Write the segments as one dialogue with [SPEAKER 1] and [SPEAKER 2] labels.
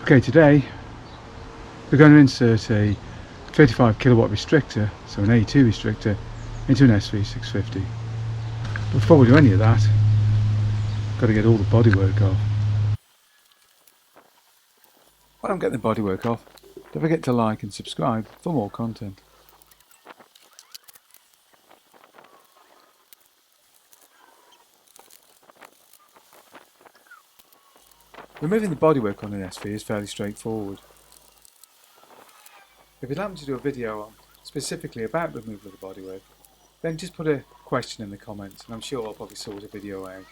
[SPEAKER 1] Okay, today we're going to insert a 35 kilowatt restrictor, so an A2 restrictor, into an SV650. But before we do any of that, got to get all the bodywork off. While I'm getting the bodywork off, don't forget to like and subscribe for more content. Removing the bodywork on an SV is fairly straightforward. If you'd like me to do a video on specifically about the removal of the bodywork, then just put a question in the comments and I'm sure I'll probably sort a video out.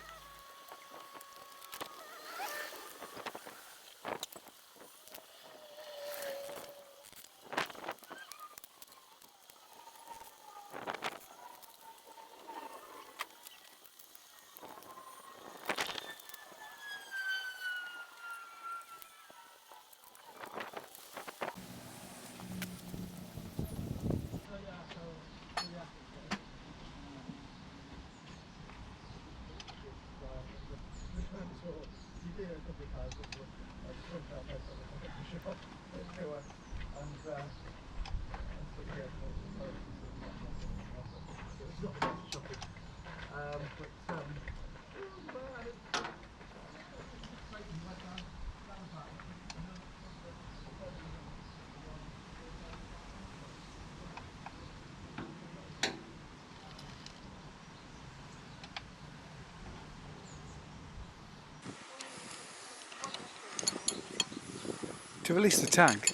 [SPEAKER 1] To release the tank,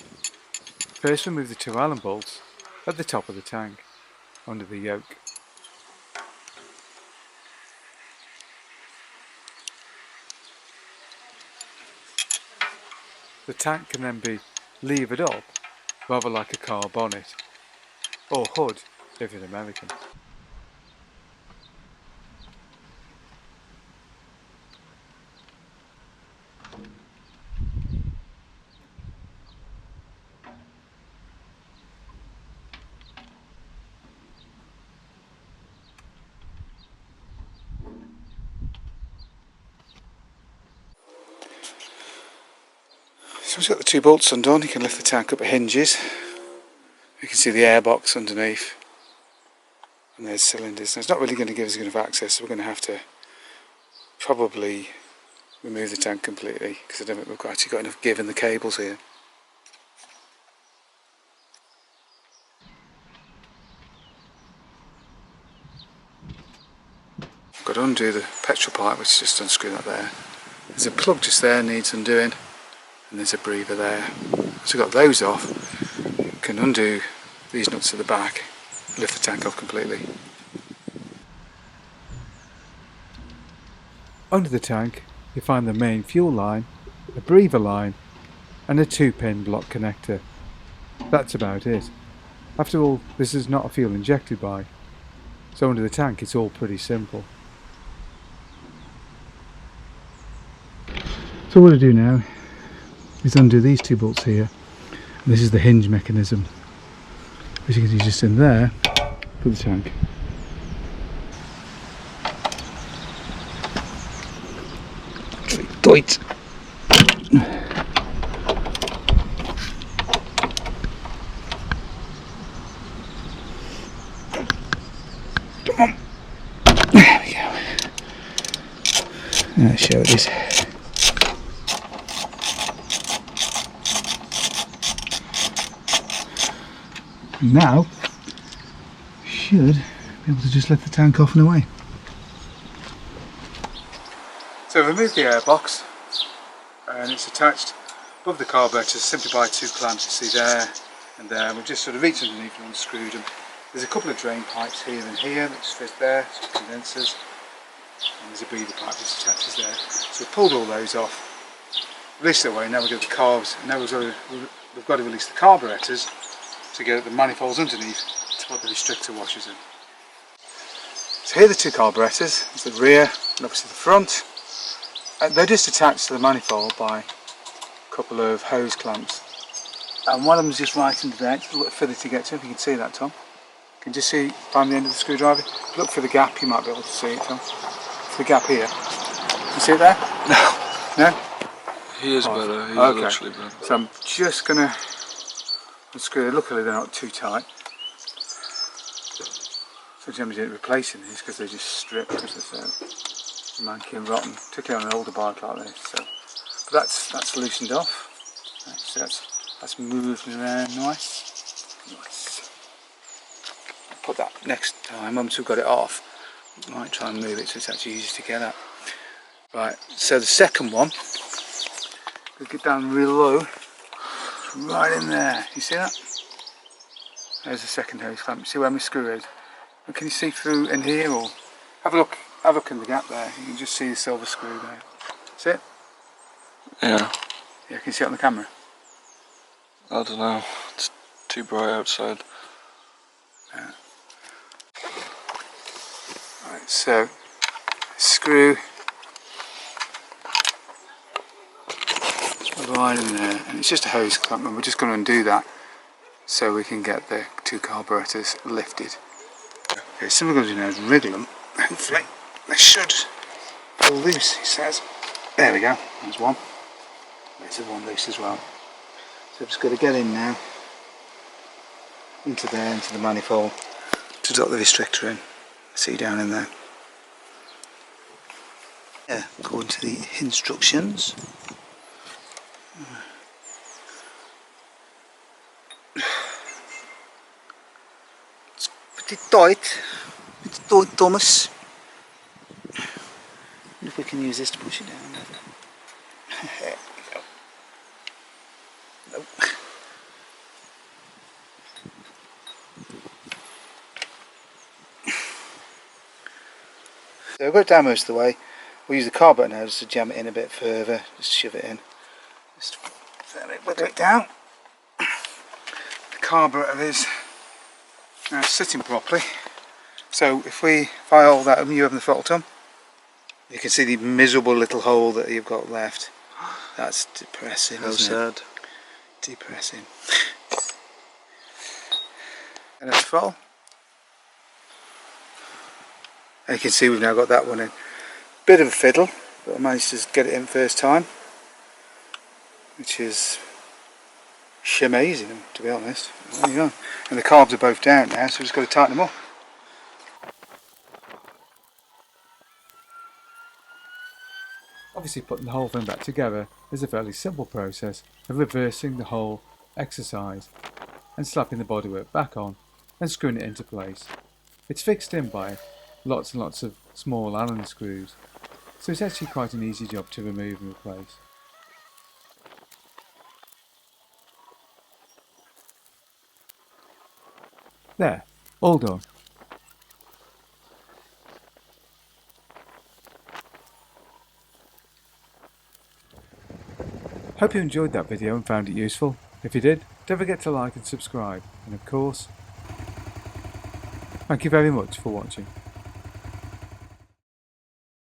[SPEAKER 1] first remove the two Allen bolts at the top of the tank, under the yoke. The tank can then be levered up, rather like a car bonnet, or hood if you're American. So once you've got the two bolts undone, you can lift the tank up at hinges. You can see the airbox underneath, and there's cylinders. Now it's not really going to give us enough access, so we're going to have to probably remove the tank completely, because I don't think we've actually got enough give in the cables here. I've got to undo the petrol pipe, which is just unscrewing that there. There's a plug just there, needs undoing, and there's a breather there. Once I've got those off, I can undo these nuts at the back, lift the tank off completely. Under the tank you find the main fuel line, a breather line and a 2-pin block connector. That's about it. After all, this is not a fuel injected by, so under the tank it's all pretty simple. So what I do now is undo these two bolts here, and this is the hinge mechanism, which you can see just in there for the tank. Tight. Come on. There we go. Let's show it is. Now should be able to just let the tank off and away. So remove the airbox, and it's attached above the carburetor simply by two clamps you see there and there. We've just sort of reached underneath and unscrewed them. There's a couple of drain pipes here and here that just fit there, some condensers, and there's a breather pipe that attaches there. So we've pulled all those off, released it away. Now we've got the carbs, and now we've got to release the carburetors to get at the manifolds underneath to put the restrictor washers in. So here are the two carburetors. There's the rear and obviously the front. They're just attached to the manifold by a couple of hose clamps, and one of them is just right under there. It's a little further to get to, if you can see that, Tom. You can just see find the end of the screwdriver. Look for the gap, you might be able to see it, Tom. For the gap here. You see it there? No. No?
[SPEAKER 2] He is
[SPEAKER 1] Oh,
[SPEAKER 2] better. He's
[SPEAKER 1] okay.
[SPEAKER 2] literally better.
[SPEAKER 1] So I'm just going to unscrew it. Luckily they're not too tight. Sometimes you replacing these because they just strip because they're so manky and rotten, particularly on an older bike like this. So, but that's loosened off. So that's moved around nice. Nice. I'll put that next time once we've got it off. Might try and move it so it's actually easy to get at. Right. So the second one, we'll get down real low. It's right in there. You see that? There's the second hose clamp. See where my screw is? And can you see through in here, or have a look in the gap there? You can just see the silver screw there. See it?
[SPEAKER 2] Yeah.
[SPEAKER 1] Yeah, can you see it on the camera?
[SPEAKER 2] I don't know. It's too bright outside.
[SPEAKER 1] Yeah. Right, so screw right in there, and it's just a hose clamp, and we're just going to undo that so we can get the two carburetors lifted. Okay, so what we're going to do now is wriggle them. Hopefully they should pull loose, he says. There we go, there's one. There's one loose as well. So I've just got to get in now, into there, into the manifold, to drop the restrictor in. See down in there. Yeah, according to the instructions. It's pretty tight. It's tight, Thomas. I wonder if we can use this to push it down. There we go. Nope. So I've got it down most of the way. We'll use the carburetor now just to jam it in a bit further, just shove it in. Just wiggle it down. The carburetor is now sitting properly. So if I hold that open, you open the throttle, Tom, you can see the miserable little hole that you've got left. That's depressing, isn't it? Depressing. And at the throttle. And you can see we've now got that one in. Bit of a fiddle, but I managed to get it in first time, which is amazing, to be honest. There you go. And the carbs are both down now, so we've just got to tighten them up. Obviously putting the whole thing back together is a fairly simple process of reversing the whole exercise and slapping the bodywork back on and screwing it into place. It's fixed in by lots and lots of small Allen screws, so it's actually quite an easy job to remove and replace. There, all done. Hope you enjoyed that video and found it useful. If you did, don't forget to like and subscribe, and of course, thank you very much for watching.